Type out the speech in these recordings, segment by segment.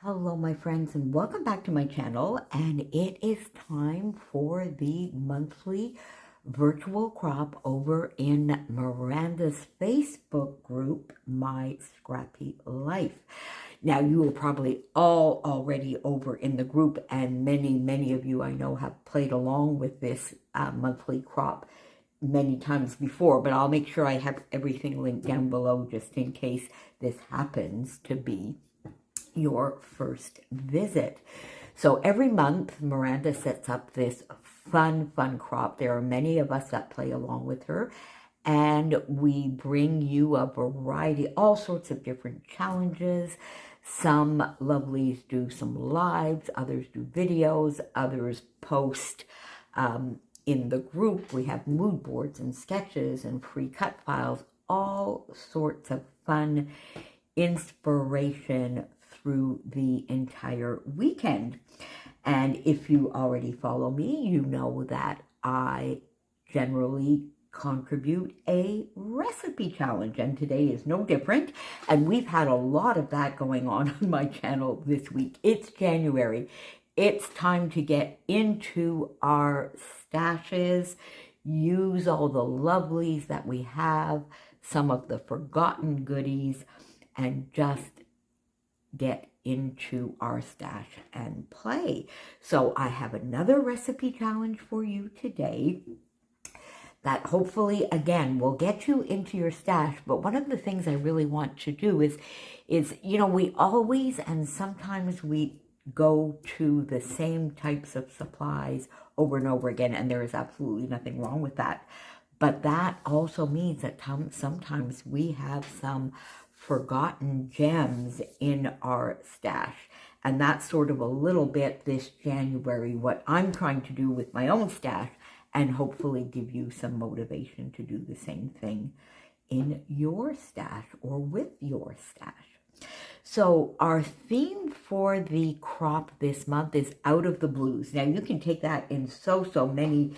Hello, my friends, and welcome back to my channel. And it is time for the monthly virtual crop over in Miranda's Facebook group, My Scrappy Life. Now, you are probably all already over in the group, and many of you I know have played along with this monthly crop many times before, but I'll make sure I have everything linked down below just in case this happens to be your first visit. So every month, Miranda sets up this fun crop. There are many of us that play along with her, and we bring you a variety, all sorts of different challenges. Some lovelies do some lives, others do videos, others post in the group. We have mood boards and sketches and free cut files, all sorts of fun inspiration through the entire weekend. And if you already follow me, you know that I generally contribute a recipe challenge, and today is no different. And we've had a lot of that going on my channel this week. It's January. It's time to get into our stashes, use all the lovelies that we have, some of the forgotten goodies, and just get into our stash and play. So I have another recipe challenge for you today that hopefully, again, will get you into your stash. But one of the things I really want to do is you know, we always and sometimes we go to the same types of supplies over and over again, and there is absolutely nothing wrong with that. But that also means that sometimes we have some forgotten gems in our stash. And that's sort of a little bit this January what I'm trying to do with my own stash, and hopefully give you some motivation to do the same thing in your stash or with your stash. So our theme for the crop this month is Out of the Blues. Now you can take that in so many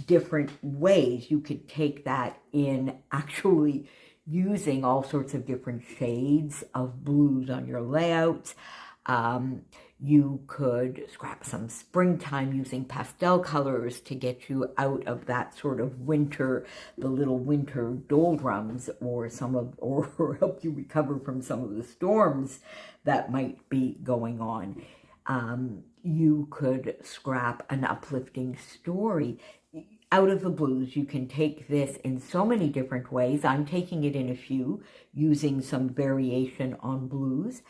different ways. You could take that in actually using all sorts of different shades of blues on your layouts. You could scrap some springtime using pastel colors to get you out of that sort of winter, the little winter doldrums, or or help you recover from some of the storms that might be going on. You could scrap an uplifting story. Out of the Blues, you can take this in so many different ways. I'm taking it in a few, using some variation on blues.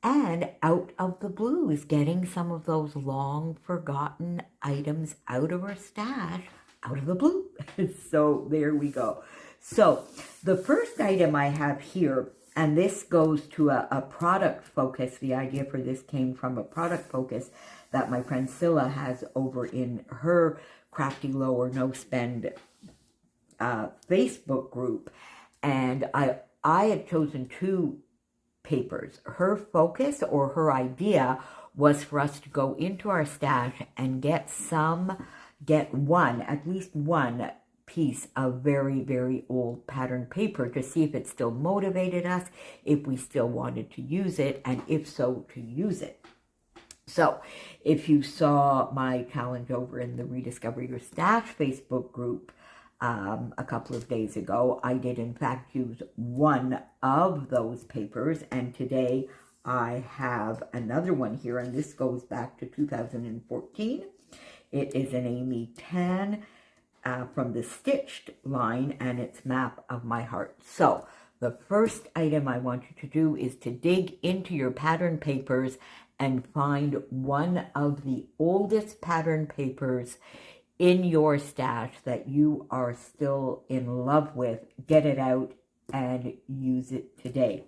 And Out of the Blues, getting some of those long forgotten items out of our stash, out of the blue. So there we go. So the first item I have here, and this goes to a product focus. The idea for this came from a product focus that my friend Scylla has over in her Crafty Low or No Spend Facebook group. And I had chosen two papers. Her focus or her idea was for us to go into our stash and get at least one piece of very old pattern paper to see if it still motivated us, if we still wanted to use it, and if so, to use it. So if you saw my challenge over in the Rediscover Your Stash Facebook group a couple of days ago, I did in fact use one of those papers, and today I have another one here, and this goes back to 2014. It is an Amy Tan from the Stitched line, and it's Map of My Heart. So the first item I want you to do is to dig into your pattern papers and find one of the oldest pattern papers in your stash that you are still in love with. Get it out and use it today.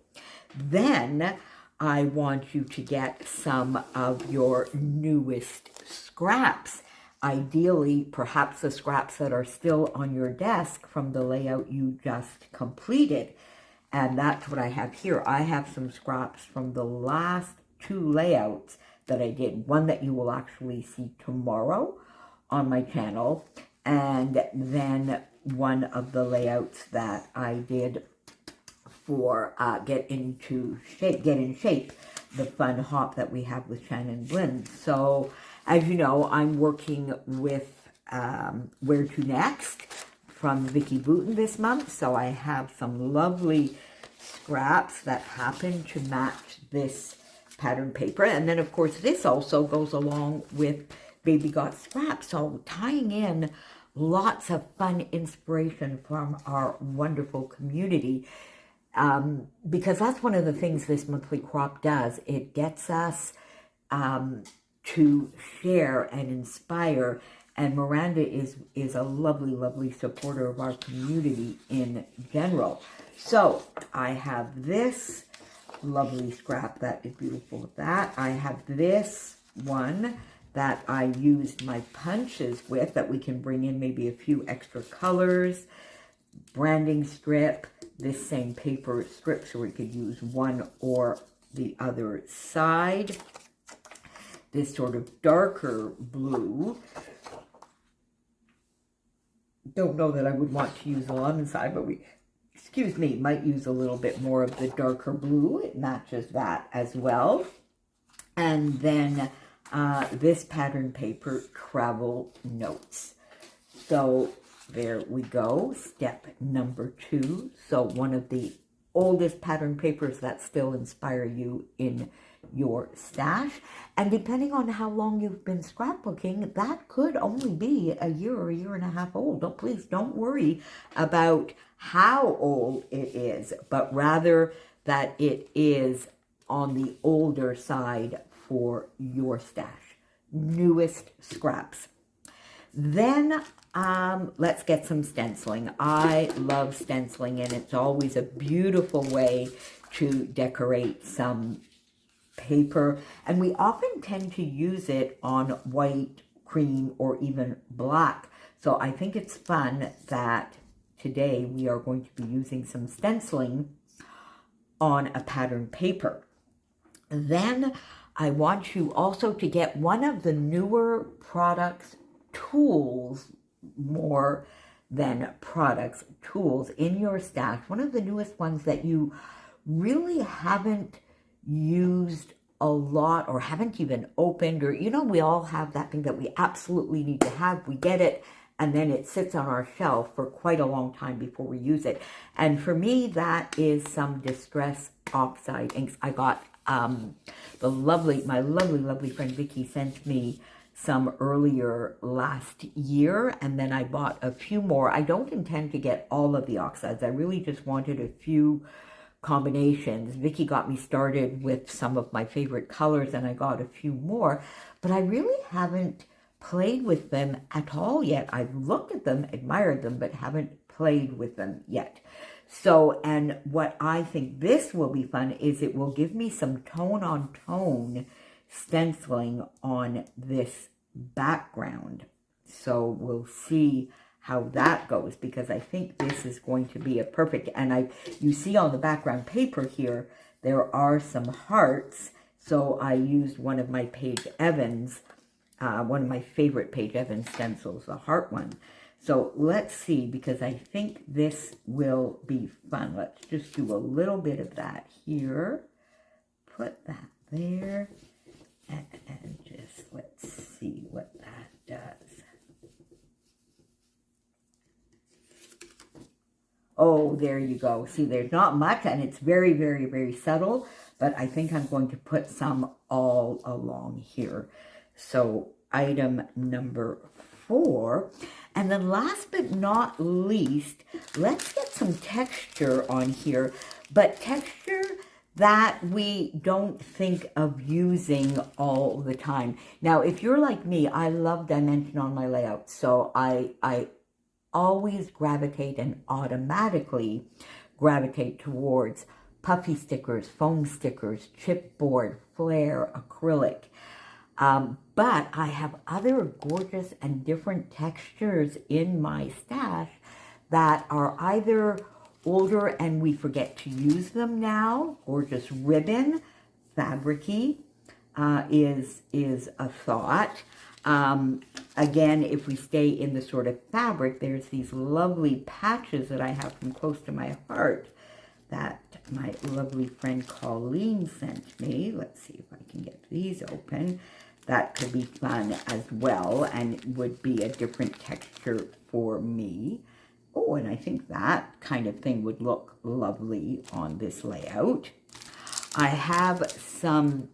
Then I want you to get some of your newest scraps. Ideally, perhaps the scraps that are still on your desk from the layout you just completed. And that's what I have here. I have some scraps from the last two layouts that I did. One that you will actually see tomorrow on my channel, and then one of the layouts that I did for Get in Shape the fun hop that we have with Shannon Blinn. So, as you know, I'm working with Where to Next from Vicki Boutin this month. So I have some lovely scraps that happen to match this pattern paper. And then, of course, this also goes along with Baby Got Scraps. So tying in lots of fun inspiration from our wonderful community. Because that's one of the things this monthly crop does. It gets us to share and inspire. And Miranda is a lovely, lovely supporter of our community in general. So I have this lovely scrap that is beautiful with that. I have this one that I used my punches with that we can bring in maybe a few extra colors. Branding strip, this same paper strip, so we could use one or the other side. This sort of darker blue. Don't know that I would want to use the lemon side, but we, excuse me, might use a little bit more of the darker blue. It matches that as well. And then this pattern paper, Travel Notes. So there we go, step number 2. So one of the oldest pattern papers that still inspire you in your stash. And depending on how long you've been scrapbooking, that could only be a year or a year and a half old. Please don't worry about how old it is, but rather that it is on the older side for your stash. Newest scraps. Then let's get some stenciling. I love stenciling, and it's always a beautiful way to decorate some paper. And we often tend to use it on white, cream, or even black. So I think it's fun that today we are going to be using some stenciling on a pattern paper. Then I want you also to get one of the newer products, tools, more than products, tools in your stash. One of the newest ones that you really haven't used a lot or haven't even opened, or, you know, we all have that thing that we absolutely need to have. We get it, and then it sits on our shelf for quite a long time before we use it. And for me, that is some Distress Oxide inks. I got my lovely friend Vicki sent me some earlier last year, and then I bought a few more. I don't intend to get all of the oxides. I really just wanted a few combinations. Vicki got me started with some of my favorite colors, and I got a few more, but I really haven't played with them at all yet. I've looked at them, admired them, but haven't played with them yet. So, and what I think this will be fun is it will give me some tone-on-tone stenciling on this background. So we'll see how that goes, because I think this is going to be a perfect, and you see on the background paper here, there are some hearts. So I used one of my Paige Evans, one of my favorite Paige Evans stencils, the heart one. So let's see, because I think this will be fun. Let's just do a little bit of that here. Put that there. And just let's see what that does. Oh, there you go. See, there's not much, and it's very, very, very subtle, but I think I'm going to put some all along here. So item number 4. And then last but not least, let's get some texture on here, but texture that we don't think of using all the time. Now, if you're like me, I love dimension on my layout, so I always gravitate and automatically gravitate towards puffy stickers, foam stickers, chipboard, flare, acrylic. But I have other gorgeous and different textures in my stash that are either older and we forget to use them now. Gorgeous ribbon, fabric-y, is a thought. Again, if we stay in the sort of fabric, there's these lovely patches that I have from Close to My Heart that my lovely friend Colleen sent me. Let's see if I can get these open. That could be fun as well and would be a different texture for me. Oh, and I think that kind of thing would look lovely on this layout. I have some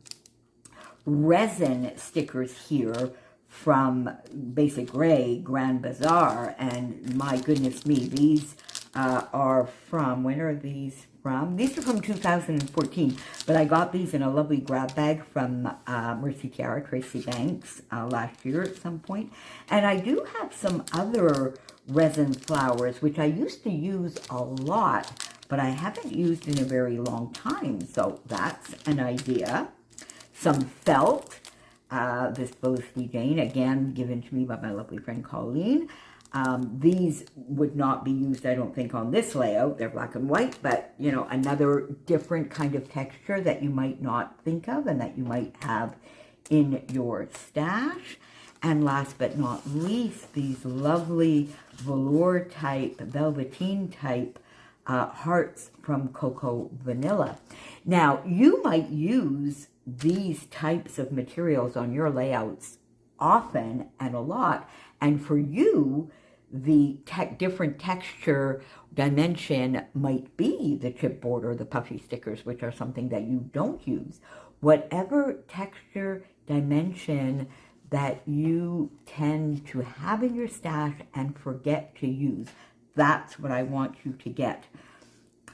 resin stickers here from Basic Grey Grand Bazaar, and my goodness me, these are from, when are these from? These are from 2014, but I got these in a lovely grab bag from Mercy Tiara, Tracy Banks, last year at some point. And I do have some other resin flowers, which I used to use a lot, but I haven't used in a very long time, so that's an idea. Some felt, this Felicity Jane, again, given to me by my lovely friend Colleen. These would not be used, I don't think, on this layout. They're black and white, but, you know, another different kind of texture that you might not think of and that you might have in your stash. And last but not least, these lovely velour type, velveteen type hearts from Cocoa Vanilla. Now, you might use these types of materials on your layouts often and a lot, and for you, the different texture dimension might be the chipboard or the puffy stickers, which are something that you don't use. Whatever texture dimension that you tend to have in your stash and forget to use, that's what I want you to get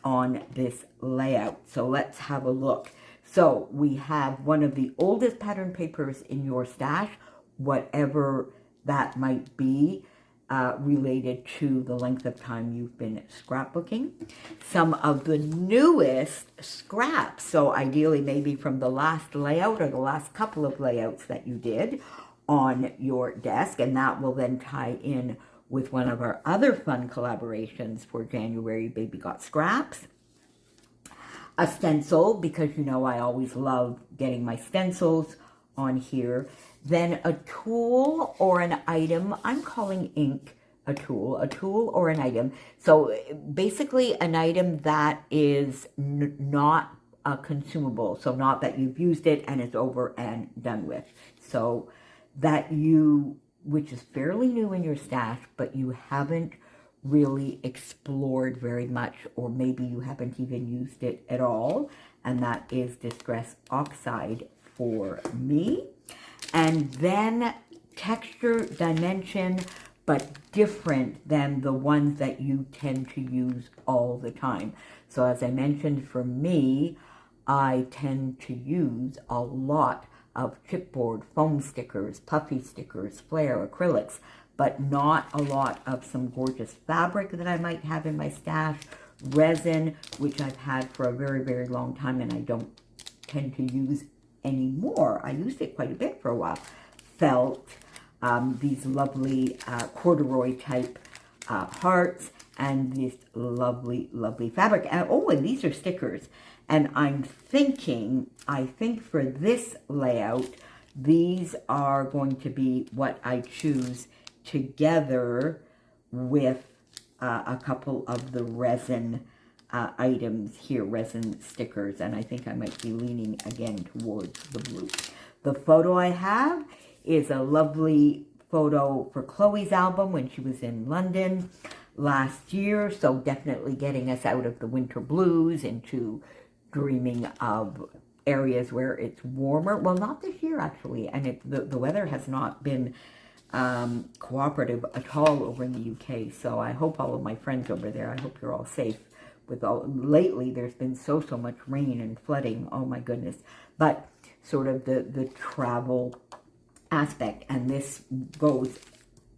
on this layout. So let's have a look. So we have one of the oldest pattern papers in your stash, whatever that might be, related to the length of time you've been scrapbooking. Some of the newest scraps, so ideally maybe from the last layout or the last couple of layouts that you did on your desk, and that will then tie in with one of our other fun collaborations for January, Baby Got Scraps. A stencil, because you know I always love getting my stencils on here. Then a tool or an item. I'm calling ink a tool or an item. So basically an item that is not consumable. So not that you've used it and it's over and done with. So that you, which is fairly new in your stash, but you haven't really explored very much, or maybe you haven't even used it at all, and that is Distress Oxide for me. And then texture dimension, but different than the ones that you tend to use all the time. So as I mentioned, for me, I tend to use a lot of chipboard, foam stickers, puffy stickers, flare, acrylics, but not a lot of some gorgeous fabric that I might have in my stash, resin, which I've had for a very, very long time and I don't tend to use anymore. I used it quite a bit for a while. Felt, these lovely corduroy type hearts, and this lovely, lovely fabric. And, oh, and these are stickers. And I'm thinking, I think for this layout, these are going to be what I choose together with a couple of the resin items here, resin stickers, and I think I might be leaning again towards the blue. The photo I have is a lovely photo for Chloe's album when she was in London last year, so definitely getting us out of the winter blues into dreaming of areas where it's warmer. Well, not this year actually, and the weather has not been cooperative at all over in the UK, so I hope all of my friends over there, I hope you're all safe. With all, lately there's been so much rain and flooding, oh my goodness, but sort of the travel aspect, and this goes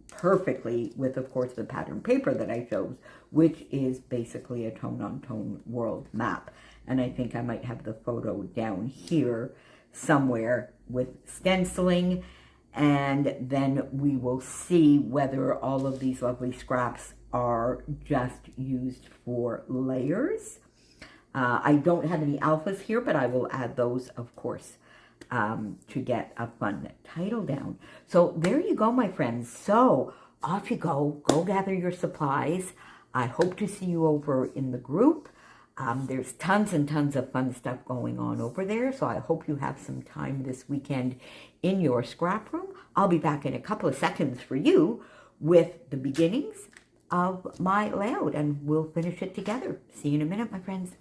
perfectly with, of course, the pattern paper that I chose, which is basically a tone-on-tone world map. And I think I might have the photo down here somewhere with stenciling, and then we will see whether all of these lovely scraps are just used for layers. I don't have any alphas here, but I will add those, of course, to get a fun title down. So there you go, my friends. So off you go. Go gather your supplies. I hope to see you over in the group. There's tons and tons of fun stuff going on over there, so I hope you have some time this weekend in your scrap room. I'll be back in a couple of seconds for you with the beginnings of my layout, and we'll finish it together. See you in a minute, my friends.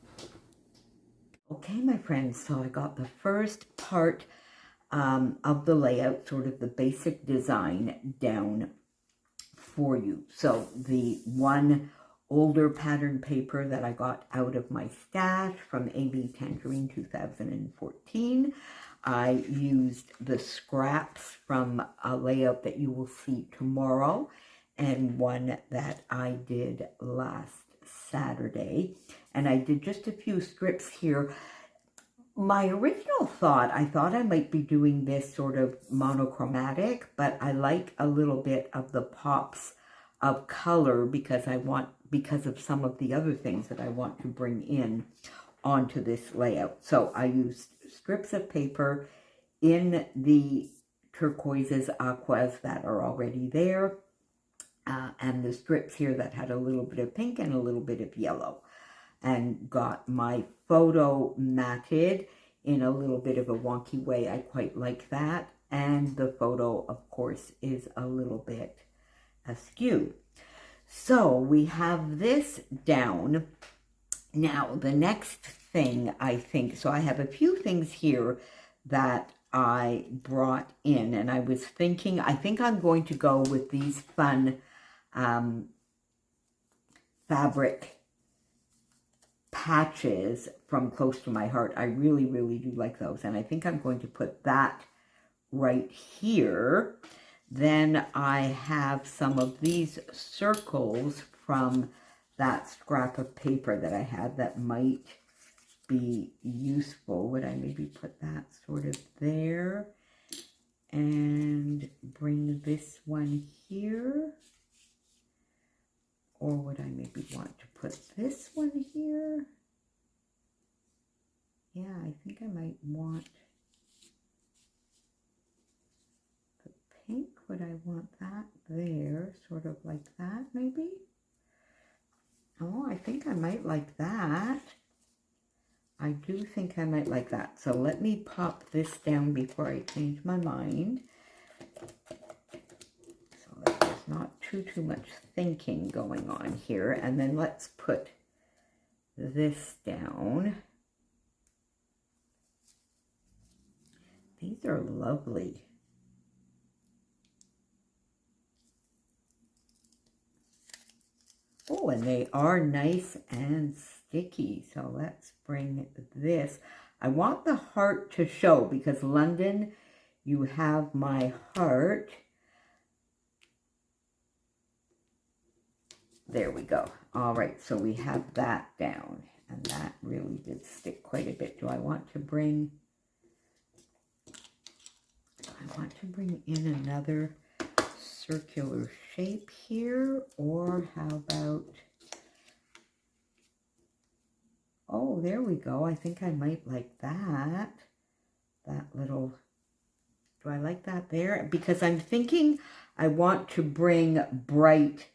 Okay, my friends, so I got the first part of the layout, sort of the basic design down for you. So the one older pattern paper that I got out of my stash from AB Tangerine 2014. I used the scraps from a layout that you will see tomorrow and one that I did last Saturday. And I did just a few strips here. My original thought, I thought I might be doing this sort of monochromatic, but I like a little bit of the pops of color because of some of the other things that I want to bring in onto this layout. So I used strips of paper in the turquoises, aquas that are already there, and the strips here that had a little bit of pink and a little bit of yellow, and got my photo matted in a little bit of a wonky way. I quite like that, and the photo, of course, is a little bit askew. So we have this down. Now, the next thing I think, so I have a few things here that I brought in, and I was thinking, I think I'm going to go with these fun fabric patches from Close to My Heart. I really, really do like those, and I think I'm going to put that right here. Then I have some of these circles from that scrap of paper that I had that might be useful. Would I maybe put that sort of there and bring this one here? Or would I maybe want to put this one here? Yeah, I think I might want the pink. Would I want that there? Sort of like that, maybe? Oh, I think I might like that. I do think I might like that. So let me pop this down before I change my mind. So that there's not too much thinking going on here. And then let's put this down. These are lovely. Oh, and they are nice and sticky. So let's bring this. I want the heart to show because London, you have my heart. There we go. All right, so we have that down, and that really did stick quite a bit. Do I want to bring in another circular shape here, or how about, oh, there we go. I think I might like that little, do I like that there? Because I'm thinking I want to bring bright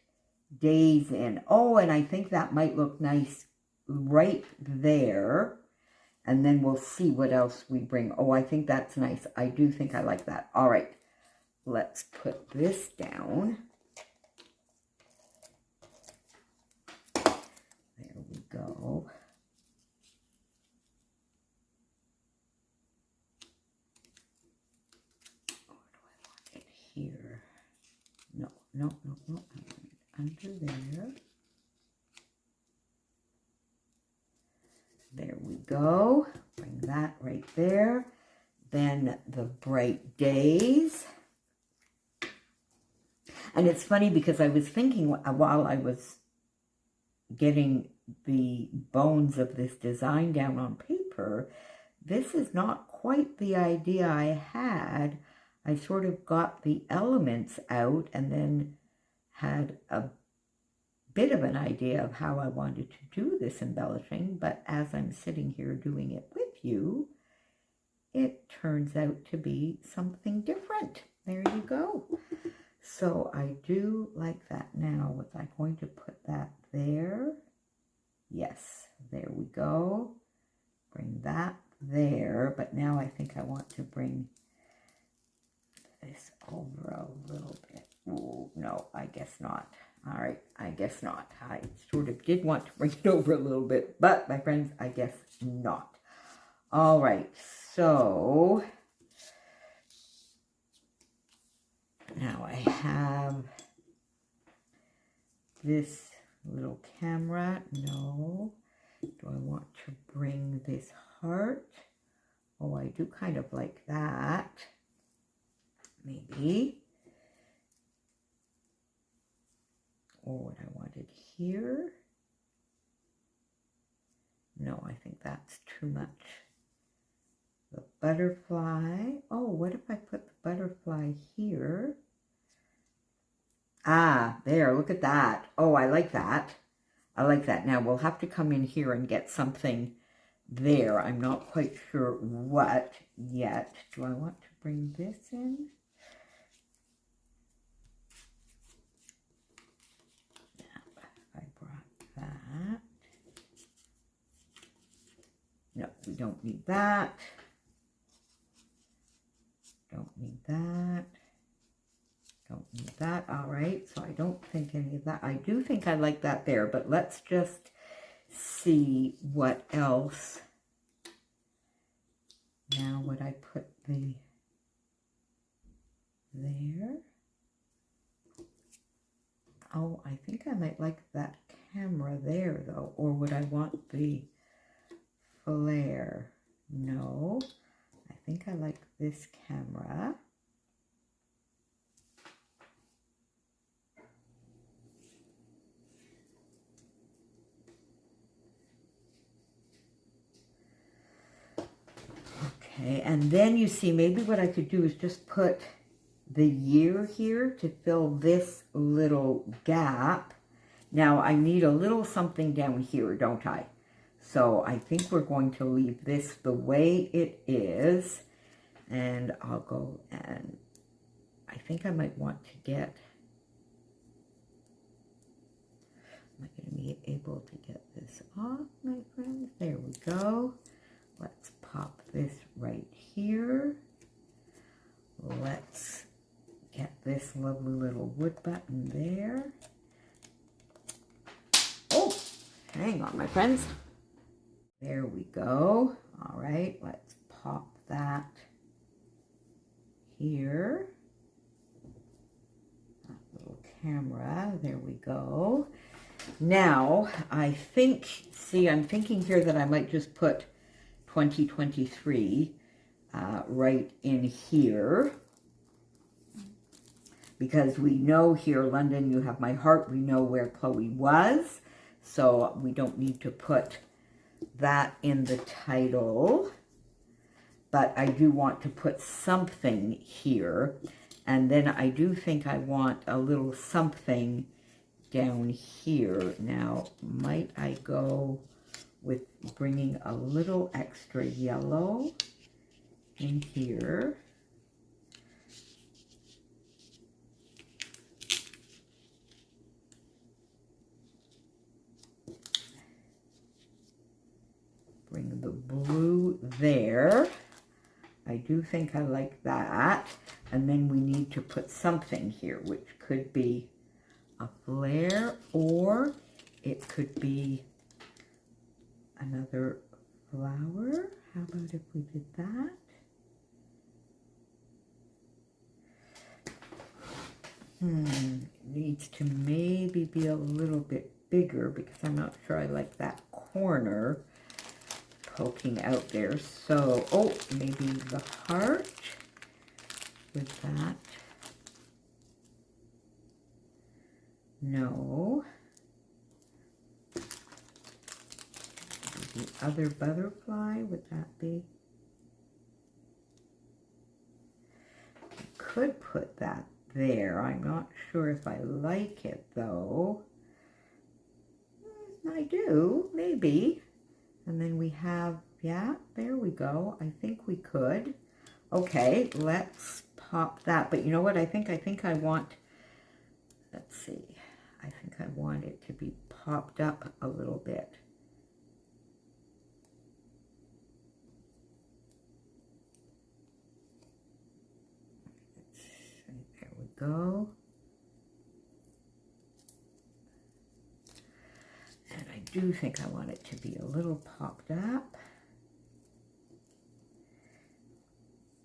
days in. Oh, and I think that might look nice right there. And then we'll see what else we bring. Oh, I think that's nice. I do think I like that. All right, let's put this down. There we go. Or do I want it here? No. I want it under there. There we go. Bring that right there. Then the bright days. And it's funny because I was thinking while I was getting the bones of this design down on paper, this is not quite the idea I had. I sort of got the elements out and then had a bit of an idea of how I wanted to do this embellishing, but as I'm sitting here doing it with you, it turns out to be something different. There you go. So I do like that. Now, was I going to put that there? Yes, there we go. Bring that there, but now I think I want to bring this over a little bit. Oh, no, I guess not. All right, I guess not. I sort of did want to bring it over a little bit, but my friends, I guess not. All right, so now I have this little camera. No. Do I want to bring this heart? Oh, I do kind of like that. Maybe. Or what I wanted here. No, I think that's too much. The butterfly. Oh, what if I put the butterfly here? Ah, there, look at that. Oh, I like that. I like that. Now, we'll have to come in here and get something there. I'm not quite sure what yet. Do I want to bring this in? Now, I brought that. No, we don't need that. Don't need that. Don't need that. All right, so I don't think any of that. I do think I like that there, but let's just see what else. Now, would I put the there? Oh, I think I might like that camera there, though. Or would I want the flare? No, I think I like this camera. Okay, and then you see, maybe what I could do is just put the year here to fill this little gap. Now, I need a little something down here, don't I? So I think we're going to leave this the way it is. And I'll go and I think I might want to get, am I going to be able to get this off, my friends? There we go. Let's pop this right here. Let's get this lovely little wood button there. Oh, hang on, my friends. There we go. All right, let's pop that here. That little camera, there we go. Now, I think, see, I'm thinking here that I might just put 2023 right in here, because we know here, London, you have my heart, we know where Chloe was, so we don't need to put that in the title, but I do want to put something here, and then I do think I want a little something down here. Now, might I go with bringing a little extra yellow in here. Bring the blue there. I do think I like that. And then we need to put something here, which could be a flare, or it could be another flower. How about if we did that? It needs to maybe be a little bit bigger because I'm not sure I like that corner poking out there. So, oh, maybe the heart with that. No. The other butterfly, would that be? I could put that there. I'm not sure if I like it, though. I do, maybe. And then we have, yeah, there we go. I think we could. Okay, let's pop that. But you know what? I think I want, let's see. I think I want it to be popped up a little bit. do think I want it to be a little popped up.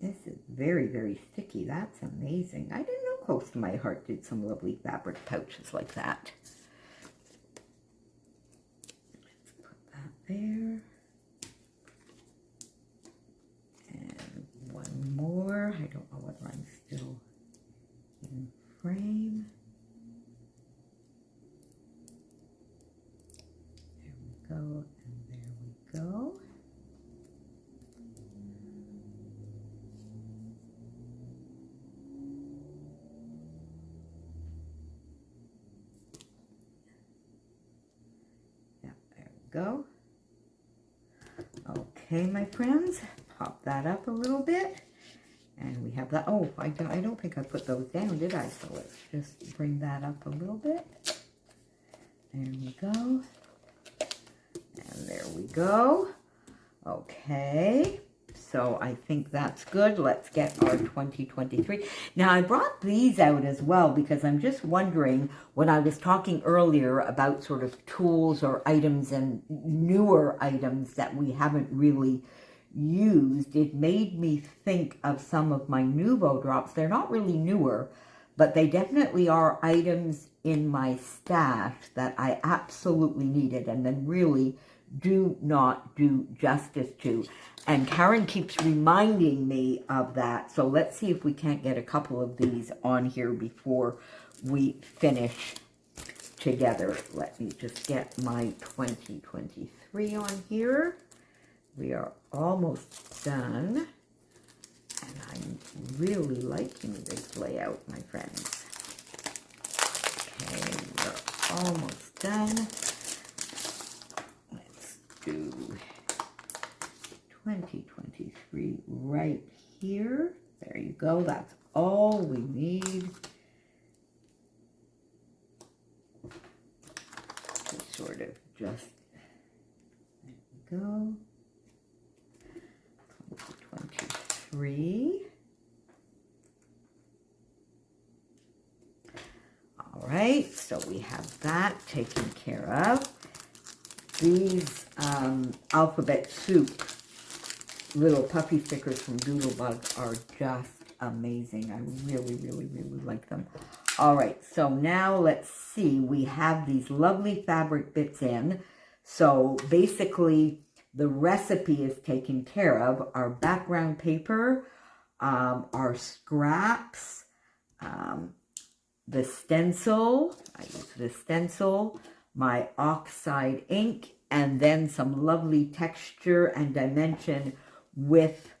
This is very, very sticky. That's amazing. I didn't know Close to My Heart did some lovely fabric pouches like that. Let's put that there. And one more. I don't know whether I'm still in frame. There we go, and there we go. Yeah, there we go. Okay, my friends, pop that up a little bit. And we have that. Oh, I don't think I put those down, did I? So let's just bring that up a little bit. There we go. And there we go. Okay. So I think that's good. Let's get our 2023. Now, I brought these out as well because I'm just wondering, when I was talking earlier about sort of tools or items and newer items that we haven't really used, it made me think of some of my Nuvo drops. They're not really newer, but they definitely are items in my stash that I absolutely needed and then really do not do justice to. And Karen keeps reminding me of that. So let's see if we can't get a couple of these on here before we finish together. Let me just get my 2023 on here. We are almost done, and I'm really liking this layout, my friends. Okay, we're almost done. Let's do 2023 right here. There you go. That's all we need to sort of just, there we go. 2023. All right, so we have that taken care of. These alphabet soup little puffy stickers from Doodlebug are just amazing. I really, really, really like them. All right, so now let's see. We have these lovely fabric bits in. So basically, the recipe is taken care of. Our background paper, our scraps, the stencil, I use the stencil, my oxide ink, and then some lovely texture and dimension with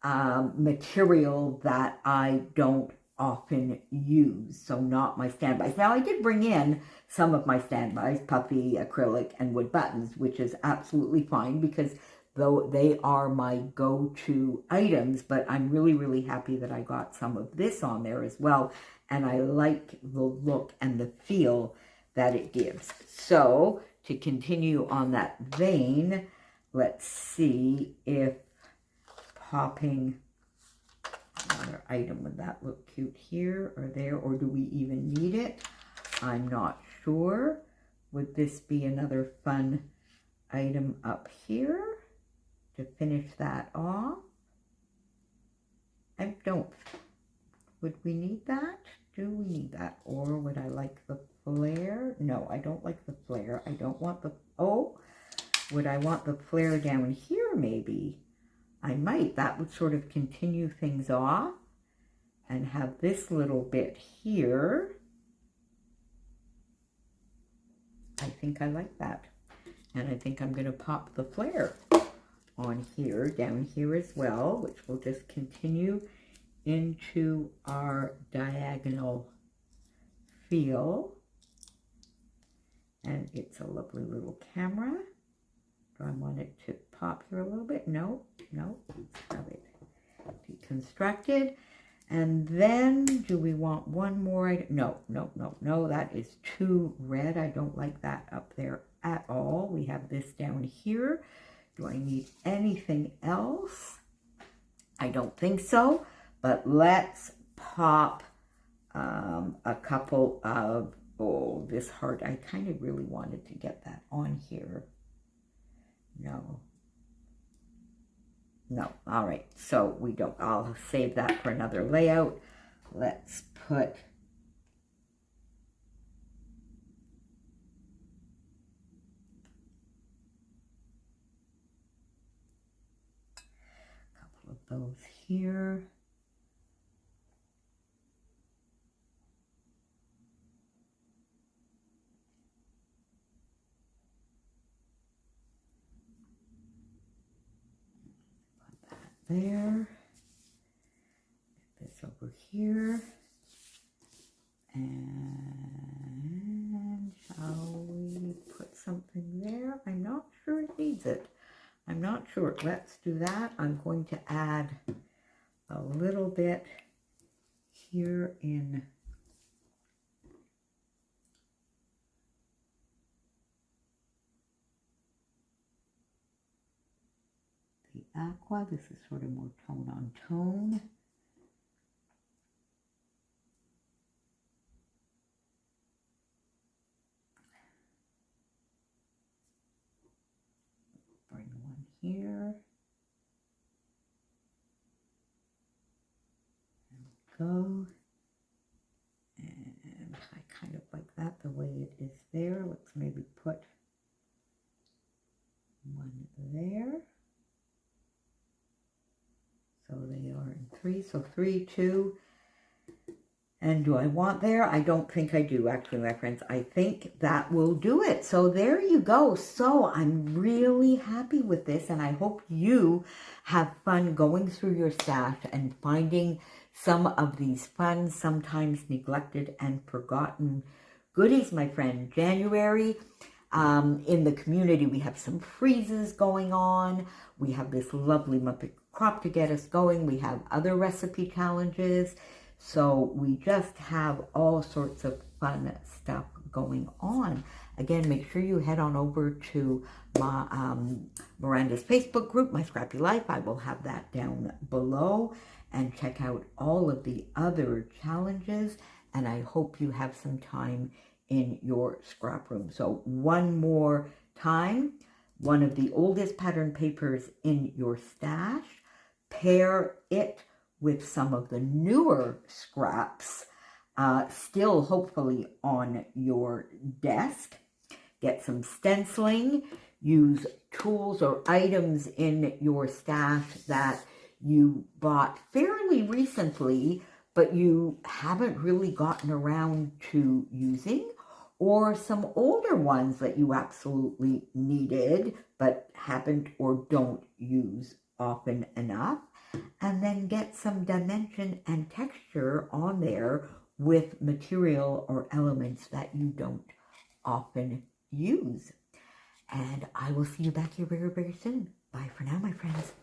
material that I don't often use, so not my standbys. Now, I did bring in some of my standbys, puffy, acrylic, and wood buttons, which is absolutely fine because though they are my go-to items, but I'm really, really happy that I got some of this on there as well, and I like the look and the feel that it gives. So, to continue on that vein, let's see if popping another item, would that look cute here or there, or do we even need it? I'm not sure. Would this be another fun item up here to finish that off? I don't. Would we need that? Do we need that? Or would I like the flare? No, I don't like the flare. I don't want the, oh, would I want the flare down here maybe? I might. That would sort of continue things off and have this little bit here. I think I like that. And I think I'm going to pop the flare on here, down here as well, which will just continue into our diagonal feel. And it's a lovely little camera. Do I want it to pop here a little bit? No, no. Let's have it deconstructed. And then, do we want one more item? No, no, no, no. That is too red. I don't like that up there at all. We have this down here. Do I need anything else? I don't think so. But let's pop a couple of Oh, this heart, I kind of really wanted to get that on here. No. No, all right, so we don't, I'll save that for another layout. Let's put a couple of those here. Put that there. This over here. And shall we put something there? I'm not sure it needs it. I'm not sure. Let's do that. I'm going to add a little bit here in the aqua. This is sort of more tone on tone. Bring one here. There we go. And I kind of like that the way it is there. Let's maybe put one there. So they are in 3. So 3, 2. And do I want there? I don't think I do, actually, my friends. I think that will do it. So there you go. So I'm really happy with this, and I hope you have fun going through your stash and finding some of these fun, sometimes neglected and forgotten goodies, my friend. January, in the community, we have some freezes going on. We have this lovely Muppet crop to get us going. We have other recipe challenges. So we just have all sorts of fun stuff going on. Again, make sure you head on over to my, Miranda's Facebook group, My Scrappy Life. I will have that down below. And check out all of the other challenges. And I hope you have some time in your scrap room. So one more time, one of the oldest pattern papers in your stash. Pair it with some of the newer scraps, still hopefully on your desk. Get some stenciling. Use tools or items in your stash that you bought fairly recently, but you haven't really gotten around to using, or some older ones that you absolutely needed, but haven't or don't use often enough. And then get some dimension and texture on there with material or elements that you don't often use. And I will see you back here very, very soon. Bye for now, my friends.